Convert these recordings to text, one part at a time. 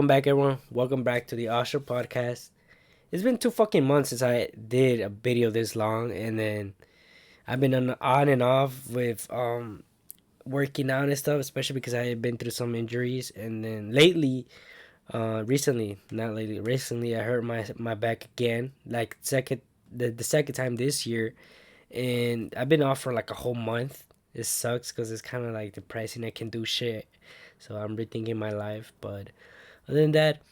Welcome back, everyone. Welcome back to the Astra podcast. It's been 2 fucking months since I did a video this long, and then I've been on and off with working out and stuff, especially because I had been through some injuries, and then recently, not lately, recently I hurt my back again, like the second time this year, and I've been off for like a whole month. It sucks because it's kind of like depressing. I can do shit, so I'm rethinking my life, but. Other than that,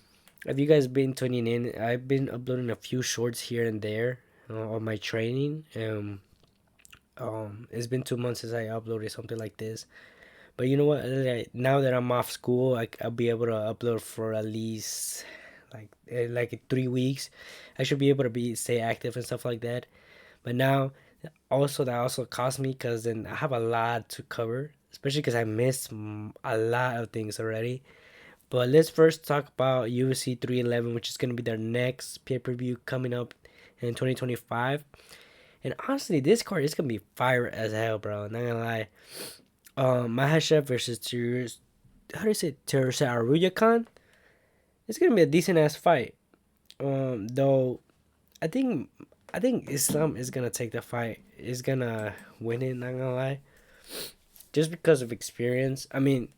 have you guys been tuning in? I've been uploading a few shorts here and there on my training. It's been 2 months since I uploaded something like this. But you know what? Now that I'm off school, I'll be able to upload for at least like 3 weeks. I should be able to be stay active and stuff like that. But now, that also cost me because then I have a lot to cover, especially because I missed a lot of things already. But let's first talk about UFC 311, which is going to be their next pay-per-view coming up in 2025. And honestly, this card is going to be fire as hell, bro. Not going to lie. Mahashev versus how do you say, Teresa Aruyakan? It's going to be a decent-ass fight. Though, I think I think Islam is going to take the fight. Is going to win it, not going to lie. Just because of experience. I mean,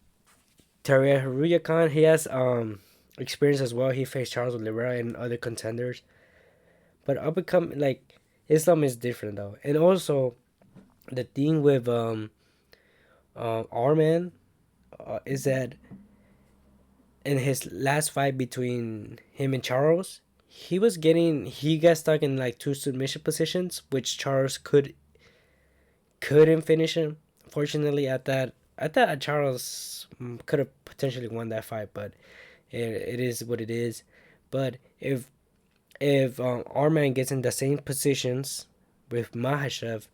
Topuria Khan, he has experience as well. He faced Charles Oliveira and other contenders, but up and come like Islam is different though, and also the thing with our man is that in his last fight between him and Charles, he got stuck in like two submission positions, which Charles couldn't finish him. Fortunately, I thought Charles could have potentially won that fight, but it is what it is. But if our man gets in the same positions with Mahashev,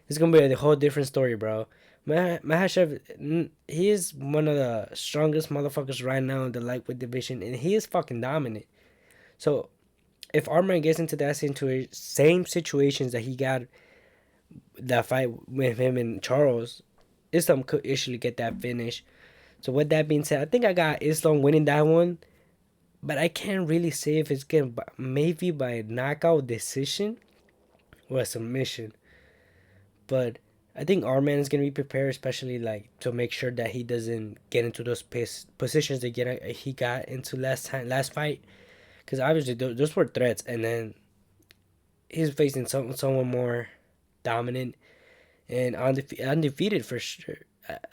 it's gonna be a whole different story, bro. Mahashev, he is one of the strongest motherfuckers right now in the lightweight division, and he is fucking dominant. So if our man gets into that same situations that he got that fight with him and Charles, Islam could easily get that finish. So with that being said, I think I got Islam winning that one, but I can't really say if it's getting maybe by knockout decision or a submission. But I think our man is gonna be prepared, especially like to make sure that he doesn't get into those positions that he got into last fight, because obviously those were threats, and then he's facing someone more dominant and undefeated for sure.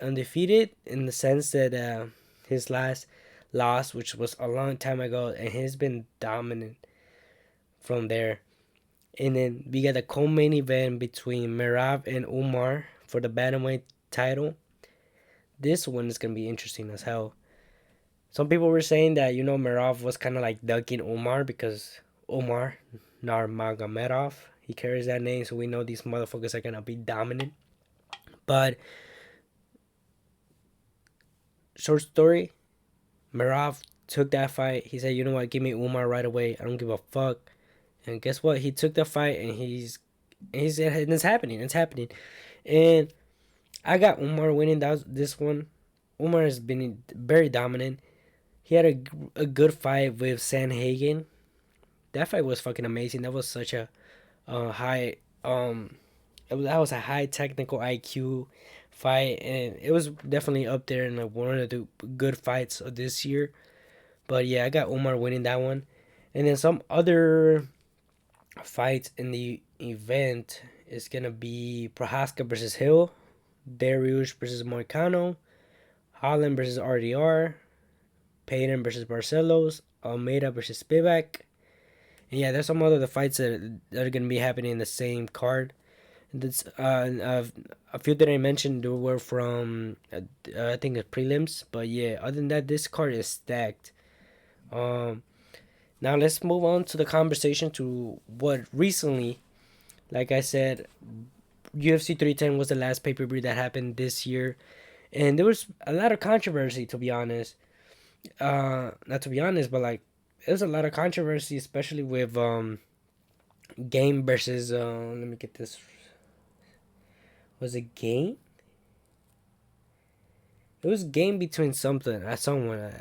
Undefeated in the sense that his last loss, which was a long time ago, and he's been dominant from there. And then we got a co-main event between Merab and Umar for the bantamweight title. This one is gonna be interesting as hell. Some people were saying that Merab was kind of like ducking Umar because Umar Nurmagomedov, he carries that name, so we know these motherfuckers are gonna be dominant. But short story, Merab took that fight. He said, "You know what? Give me Umar right away. I don't give a fuck." And guess what? He took the fight, and and it's happening. It's happening, and I got Umar winning this one. Umar has been very dominant. He had a good fight with Sanhagen. That fight was fucking amazing. That was such a high that was a high technical IQ fight, and it was definitely up there in like one of the good fights of this year. But yeah, I got Umar winning that one, and then some other fights in the event is gonna be Prohaska versus Hill, Dariush versus Moicano, Holland versus RDR, Payton versus Barcelos, Almeida versus Spivak. And yeah, there's some other fights that are gonna be happening in the same card. That's a few that I mentioned were from I think the prelims, but yeah, other than that, this card is stacked. Um, Now let's move on to the conversation to what recently, like I said, UFC 310 was the last pay per view that happened this year, and there was a lot of controversy, to be honest. Not to be honest, but like there was a lot of controversy, especially with Game versus let me get this. Was it Game? It was game between something. Someone.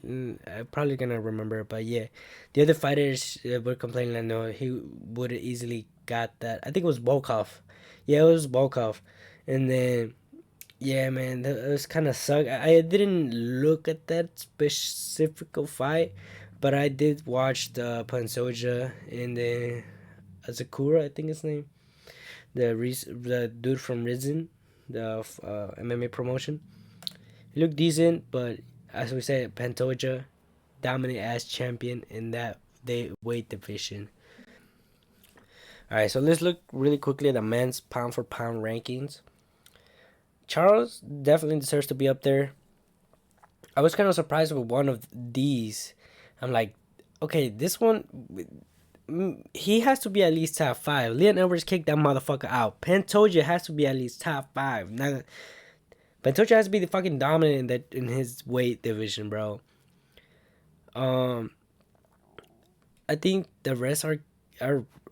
I'm probably gonna remember, but yeah, the other fighters were complaining that no, he would have easily got that. I think it was Volkov. Yeah, it was Volkov, and then yeah, man, that was kind of suck. I didn't look at that specific fight, but I did watch the Pansoja and the Azakura, I think his name, the dude from Rizin, the MMA promotion. He looked decent, but as we said, Pantoja, dominant as champion in that they weight division. All right, so let's look really quickly at the men's pound for pound rankings. Charles definitely deserves to be up there. I was kind of surprised with one of these. I'm like, okay, this one, he has to be at least top five. Leon Edwards kicked that motherfucker out. Pantoja has to be at least top five. Now, Pantoja has to be the fucking dominant in that in his weight division, bro. Um, I think the rest are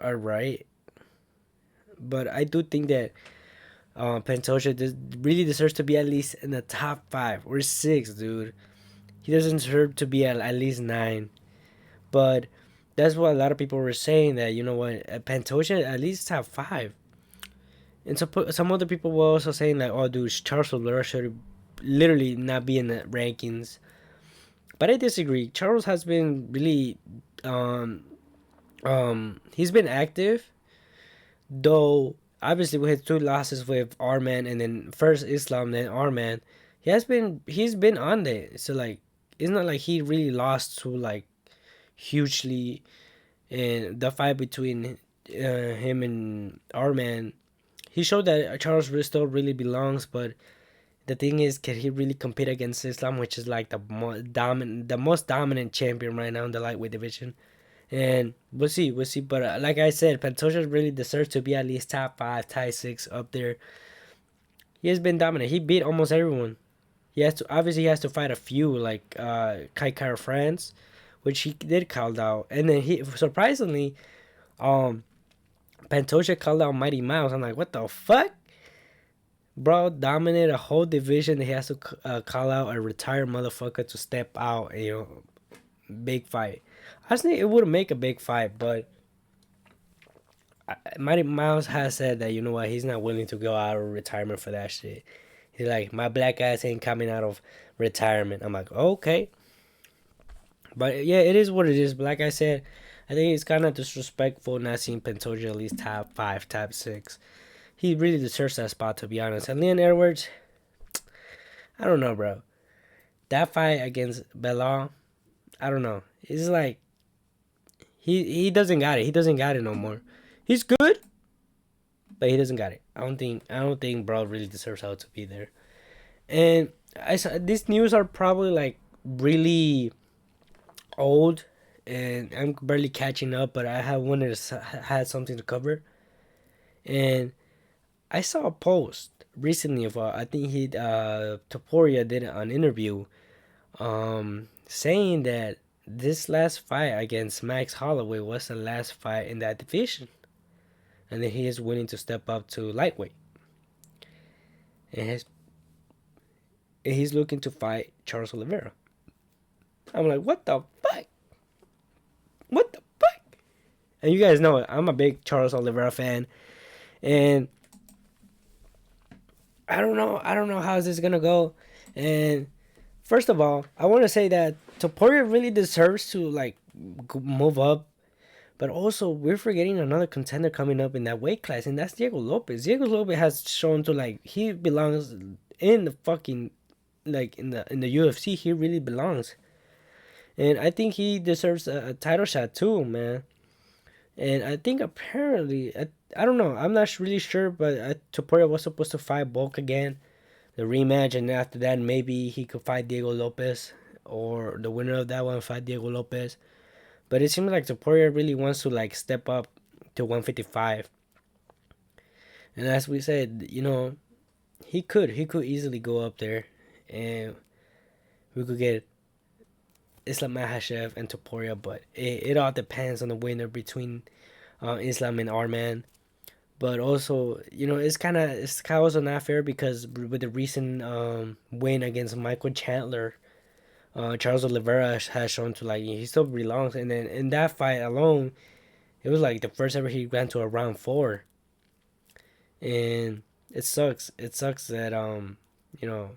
right, but I do think that Pantoja really deserves to be at least in the top 5 or 6, dude. He doesn't deserve to be at least 9. But that's what a lot of people were saying, that you know what, Pantoja at least top 5. And some other people were also saying like, oh, dude, Charles Oliveira should literally not be in the rankings. But I disagree. Charles has been really, he's been active, though. Obviously, with his 2 losses with R-Man and then first Islam, then R-Man, he's been on there. So like, it's not like he really lost to like hugely. And the fight between him and R-Man, he showed that Charles still really belongs. But the thing is, can he really compete against Islam, which is like the most dominant champion right now in the lightweight division? And we'll see, But like I said, Pantoja really deserves to be at least top 5, top 6 up there. He has been dominant. He beat almost everyone. He has to fight a few like Kai Kara France, which he did called out, and then he surprisingly, um, Pantoja called out Mighty Mouse. I'm like, what the fuck, bro? Dominated a whole division. He has to call out a retired motherfucker to step out. And, big fight. I just think it would make a big fight, but Mighty Mouse has said that you know what, he's not willing to go out of retirement for that shit. He's like, my black ass ain't coming out of retirement. I'm like, okay, but yeah, it is what it is. But like I said, I think it's kind of disrespectful not seeing Pantoja at least top 5, top 6. He really deserves that spot, to be honest. And Leon Edwards, I don't know, bro. That fight against Belal, I don't know. It's like he doesn't got it. He doesn't got it no more. He's good, but he doesn't got it. I don't think bro really deserves how to be there. And these news are probably like really old, and I'm barely catching up. But I have wanted to had something to cover, and I saw a post recently of I think Topuria did an interview, saying that this last fight against Max Holloway was the last fight in that division, and that he is willing to step up to lightweight, and he's looking to fight Charles Oliveira. I'm like, what the fuck? What the fuck? And you guys know it. I'm a big Charles Oliveira fan, and I don't know. I don't know how this is gonna go. And first of all, I want to say that Topuria really deserves to like move up. But also, we're forgetting another contender coming up in that weight class, and that's Diego Lopez. Diego Lopez has shown to like he belongs in the fucking like in the UFC. He really belongs, and I think he deserves a title shot too, man. And I think apparently, I don't know. I'm not really sure, but Topuria was supposed to fight Bulk again, the rematch, and after that maybe he could fight Diego Lopez, or the winner of that one fight Diego Lopez. But it seems like Topuria really wants to like step up to 155. And as we said, he could easily go up there, and we could get Islam Makhachev and Topuria. But it all depends on the winner between Islam and Arman. But also, it's kind of also not fair because with the recent win against Michael Chandler, Charles Oliveira has shown to like he still belongs. And then in that fight alone, it was like the first ever he went to a round four, and it sucks. It sucks that you know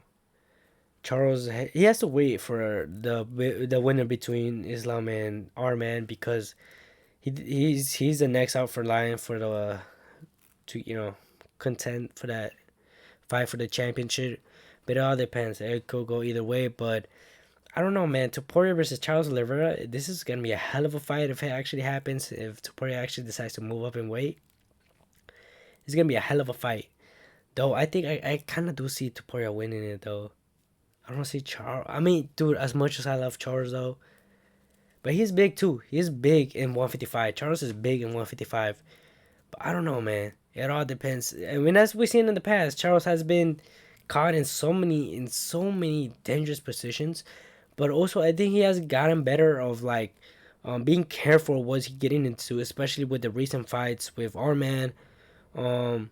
Charles he has to wait for the winner between Islam and our man because he's the next out for line for the to contend for that fight for the championship. But it all depends. It could go either way, but I don't know, man. Topuria versus Charles Oliveira. This is gonna be a hell of a fight if it actually happens. If Topuria actually decides to move up in weight, it's gonna be a hell of a fight. Though I think I kind of do see Topuria winning it though. I don't see Charles. I mean, dude, as much as I love Charles though, but he's big too. He's big in 155. Charles is big in 155. But I don't know, man. It all depends. I mean, as we've seen in the past, Charles has been caught in so many dangerous positions. But also, I think he has gotten better of like being careful what he's getting into, especially with the recent fights with our man. Um,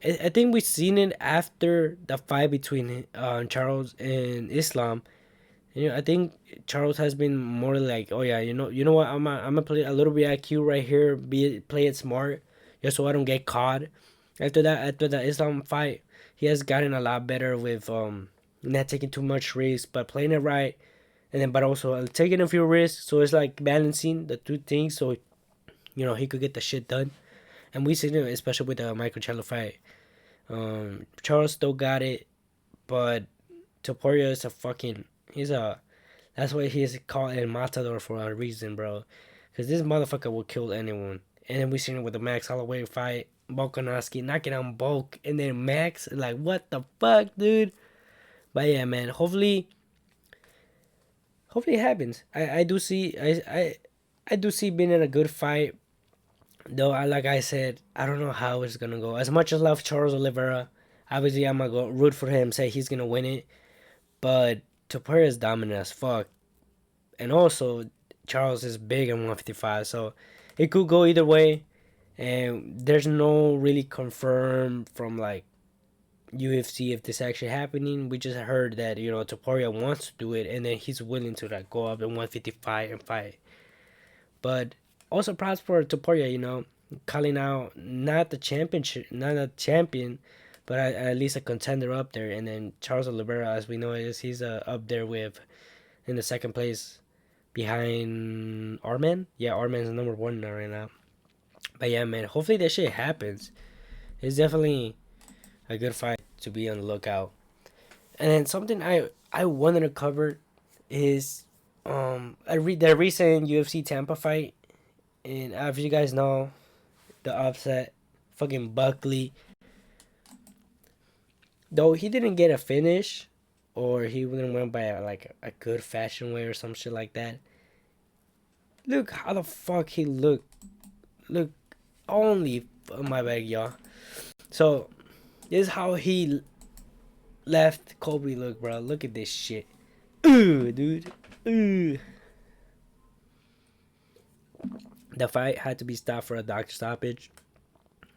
I think we've seen it after the fight between Charles and Islam. I think Charles has been more like, oh yeah, you know what, I'm gonna play a little bit IQ right here, play it smart, just so I don't get caught. After the Islam fight, he has gotten a lot better with not taking too much risk, but playing it right, and then but also taking a few risks. So it's like balancing the two things, so he could get the shit done. And we seen it, especially with the Michael Chandler fight. Charles still got it, but Topuria is a fucking he's a that's why he's called El Matador for a reason, bro. Cause this motherfucker will kill anyone. And then we seen it with the Max Holloway fight, Volkanovski knocking out Bulk, and then Max like what the fuck, dude. But yeah, man. Hopefully it happens. I do see being in a good fight. Though like I said, I don't know how it's gonna go. As much as I love Charles Oliveira, obviously I'm gonna go root for him, say he's gonna win it. But Topuria is dominant as fuck, and also Charles is big in 155, so it could go either way. And there's no really confirmed from like UFC if this actually happening. We just heard that Topuria wants to do it, and then he's willing to like go up in 155 and fight. But also props for Topuria, calling out not the championship, not a champion, but at least a contender up there. And then Charles Oliveira, as we know, he's up there with in the second place behind Arman. Yeah, Arman's number one right now. But yeah, man, hopefully that shit happens. It's definitely a good fight to be on the lookout. And then something I wanted to cover is the recent UFC Tampa fight, and as you guys know, the upset, fucking Buckley. Though he didn't get a finish, or he didn't win by like a good fashion way or some shit like that. Look how the fuck he looked. Look, only my bad, y'all. So this is how he left Colby look, bro. Look at this shit. Ooh, dude. Ooh. The fight had to be stopped for a doctor stoppage,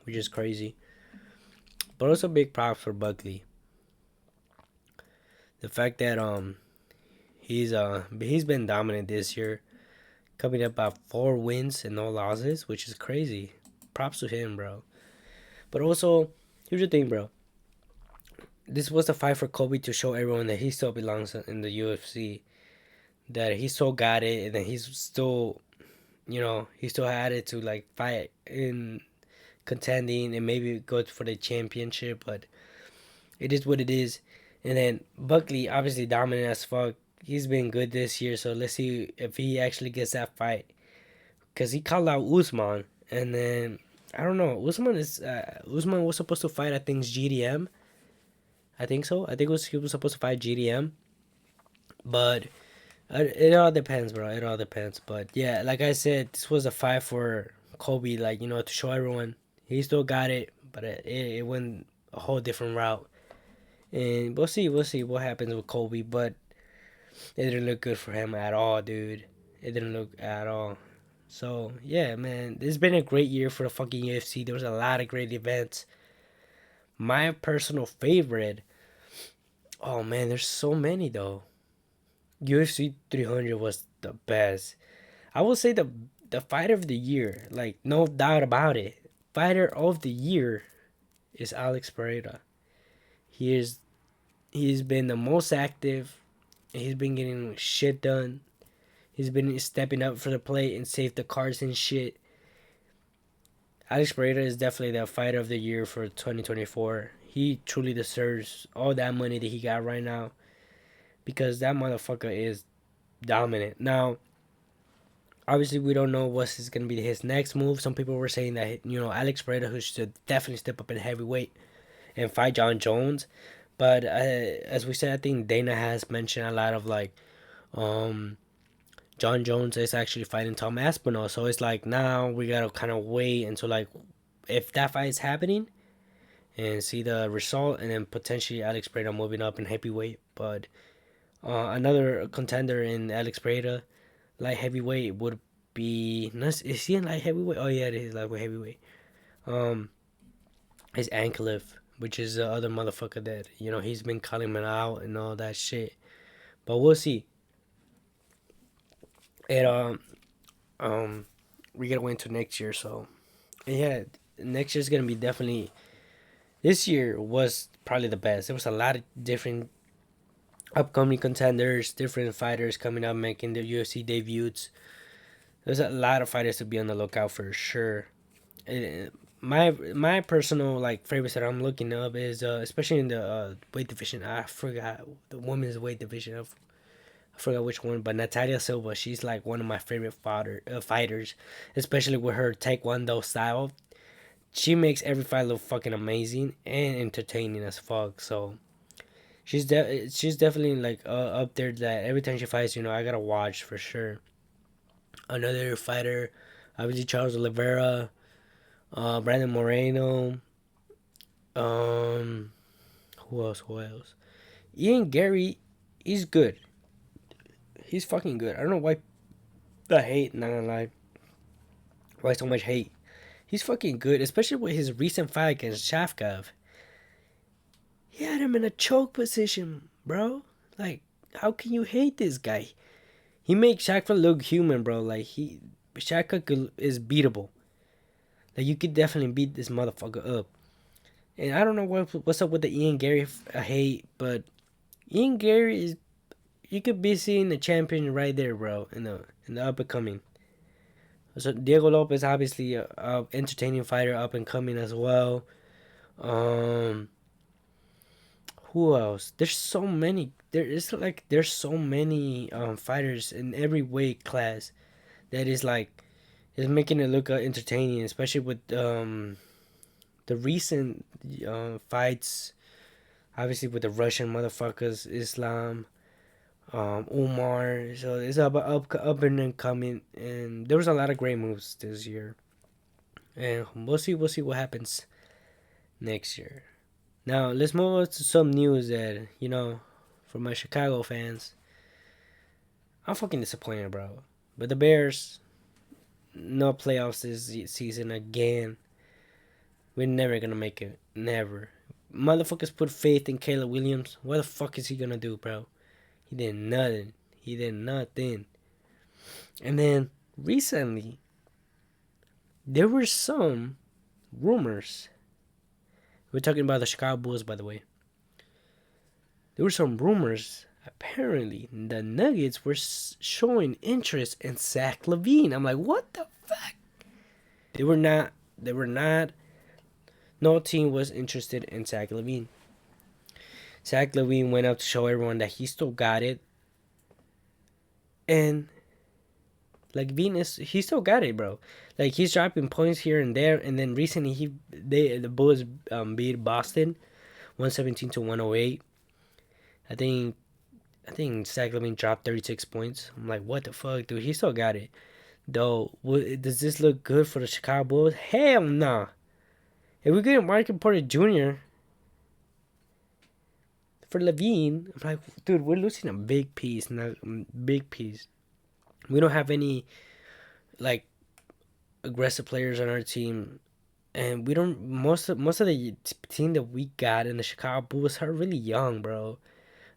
which is crazy. But also big props for Buckley. The fact that he's been dominant this year, coming up about 4 wins and no losses, which is crazy. Props to him, bro. But also, here's the thing, bro. This was the fight for Colby to show everyone that he still belongs in the UFC. That he still got it, and then he's still, he still had it to like fight in contending and maybe go for the championship. But it is what it is. And then Buckley, obviously dominant as fuck. He's been good this year, so let's see if he actually gets that fight. Because he called out Usman, and then I don't know. Usman was supposed to fight, I think, GDM. I think so. I think he was supposed to fight GDM, but it all depends, bro. It all depends. But yeah, like I said, this was a fight for Colby, like to show everyone he still got it, but it went a whole different route. And we'll see what happens with Colby, but it didn't look good for him at all, dude. It didn't look at all. So yeah, man, it's been a great year for the fucking UFC. There was a lot of great events. My personal favorite, oh man, there's so many though. UFC 300 was the best. I will say the fighter of the year, like no doubt about it. Fighter of the year is Alex Pereira. He is he's been the most active. He's been getting shit done. He's been stepping up for the plate and save the cards and shit. Alex Pereira is definitely the fighter of the year for 2024. He truly deserves all that money that he got right now because that motherfucker is dominant. Now, obviously, we don't know what's going to be his next move. Some people were saying that, Alex Pereira, who should definitely step up in heavyweight and fight John Jones. But as we said, I think Dana has mentioned a lot of like, um, John Jones is actually fighting Tom Aspinall. So it's like now we gotta kind of wait until like if that fight is happening and see the result, and then potentially Alex Pereira moving up in heavyweight. But another contender in Alex Pereira, light heavyweight would be. Is he in light heavyweight? Oh yeah, it is light heavyweight. Um, is Anklev, which is the other motherfucker that he's been calling him out and all that shit. But we'll see. And we gotta wait until next year. So yeah, next year's gonna be definitely. This year was probably the best. There was a lot of different upcoming contenders, different fighters coming up making their UFC debuts. There's a lot of fighters to be on the lookout for sure. My personal like favorites that I'm looking up is especially in the weight division. I forgot the women's weight division. I forgot which one, but Natalia Silva. She's like one of my favorite fighters, especially with her Taekwondo style. She makes every fight look fucking amazing and entertaining as fuck. So she's definitely like up there that every time she fights, I gotta watch for sure. Another fighter, obviously Charles Oliveira, Brandon Moreno, um, who else? Who else? Ian Gary, he's good. He's fucking good. I don't know why the hate. Not gonna lie, why so much hate? He's fucking good, especially with his recent fight against Shafkov. He had him in a choke position, bro. Like, how can you hate this guy? He makes Shaka look human, bro. Like Shaka is beatable. Like you could definitely beat this motherfucker up. And I don't know what's up with the Ian Gary hate, but Ian Gary is you could be seeing the champion right there, bro. In the up and coming. So Diego Lopez obviously a entertaining fighter, up and coming as well. Um, who else? There's so many. There's so many fighters in every weight class that is making it look entertaining, especially with the recent fights. Obviously with the Russian motherfuckers, Islam, Umar. So it's up and coming, and there was a lot of great moves this year, and we'll see what happens next year. Now let's move on to some news that for my Chicago fans. I'm fucking disappointed, bro. But the Bears, no playoffs this season again. We're never gonna make it. Never. Motherfuckers put faith in Caleb Williams. What the fuck is he gonna do, bro? He did nothing. He did nothing. And then recently, there were some rumors. We're talking about the Chicago Bulls, by the way. There were some rumors. Apparently, the Nuggets were showing interest in Zach Lavine. I'm like, what the fuck? They were not. They were not. No team was interested in Zach Lavine. Zach Lavine went up to show everyone that he still got it. And like Venus, he still got it, bro. Like he's dropping points here and there. And then recently the Bulls beat Boston 117-108. I think Zach Lavine dropped 36 points. I'm like, what the fuck, dude? He still got it. Though, does this look good for the Chicago Bulls? Hell nah. If we get Michael Porter Jr. for Lavine, I'm like, dude, we're losing a big piece. Not big piece. We don't have any like aggressive players on our team, and we don't most of the team that we got in the Chicago Bulls are really young, bro.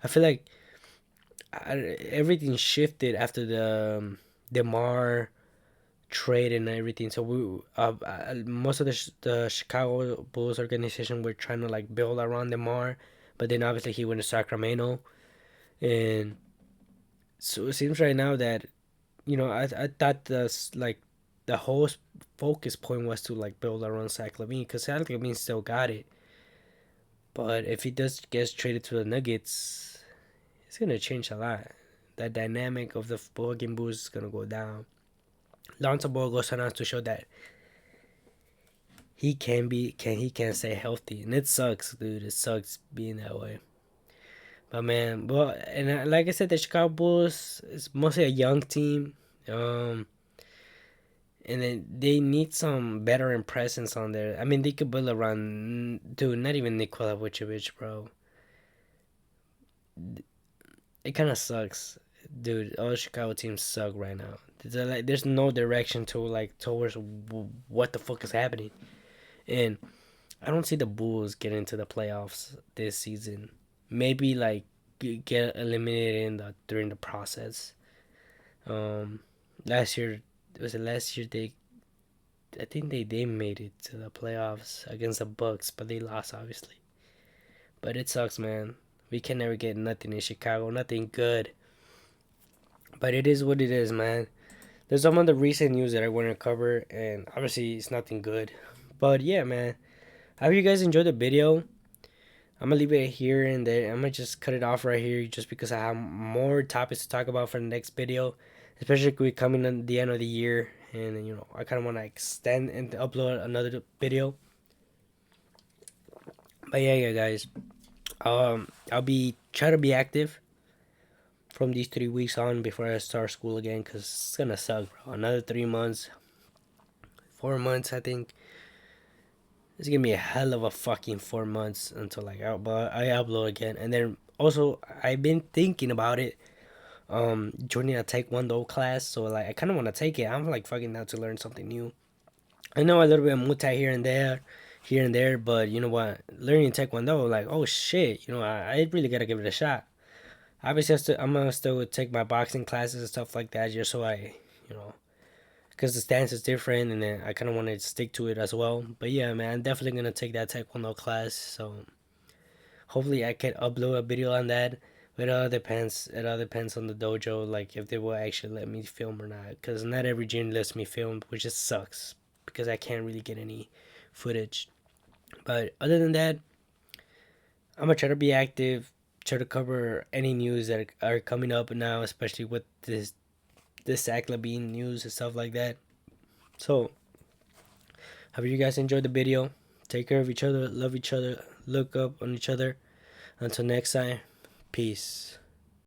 I feel like everything shifted after the DeMar trade and everything. So most of the Chicago Bulls organization were trying to like build around DeMar, but then obviously he went to Sacramento, and so it seems right now that I thought the whole focus point was to like build around Zach Lavine, because Zach Lavine still got it. But if he does gets traded to the Nuggets, it's gonna change a lot. That dynamic of the ball game boost is gonna go down. Lonzo Ball goes on to show that he can stay healthy, and it sucks, dude. It sucks being that way. But man, well, and like I said, the Chicago Bulls is mostly a young team. Um, and then they need some veteran presence on there. I mean, they could build around, dude. Not even Nikola Vucevic, bro. It kind of sucks, dude. All the Chicago teams suck right now. There's no direction to like towards what the fuck is happening, and I don't see the Bulls getting into the playoffs this season. Maybe like get eliminated during the process. Um, last year was it last year they I think they made it to the playoffs against the Bucks, but they lost obviously. But it sucks, man. We can never get nothing in Chicago, nothing good. But it is what it is, man. There's some other recent news that I want to cover, and obviously it's nothing good. But yeah, man. I hope you guys enjoyed the video. I'm gonna leave it here and there. I'm gonna just cut it off right here just because I have more topics to talk about for the next video, especially with coming at the end of the year, and I kind of want to extend and upload another video. But yeah, guys. I'll be try to be active from these 3 weeks on before I start school again, cause it's gonna suck, bro. Another 3 months, 4 months, I think. It's gonna be a hell of a fucking 4 months until I upload again. And then also I've been thinking about it, joining a Taekwondo class. So like I kind of want to take it. I'm like fucking down to learn something new. I know a little bit of MuayThai here and there, but you know what? Learning Taekwondo, like oh shit, I really gotta give it a shot. Obviously, I'm gonna still take my boxing classes and stuff like that, just so you know, because the stance is different, and then I kind of want to stick to it as well. But yeah, man, I'm definitely gonna take that Taekwondo class. So hopefully, I can upload a video on that. But it all depends. It all depends on the dojo, like if they will actually let me film or not. Because not every gym lets me film, which just sucks. Because I can't really get any footage. But other than that, I'm gonna try to be active. Try to cover any news that are coming up now, especially with this Zach Lavine news and stuff like that. So, hope you guys enjoyed the video. Take care of each other, love each other, look up on each other. Until next time, peace.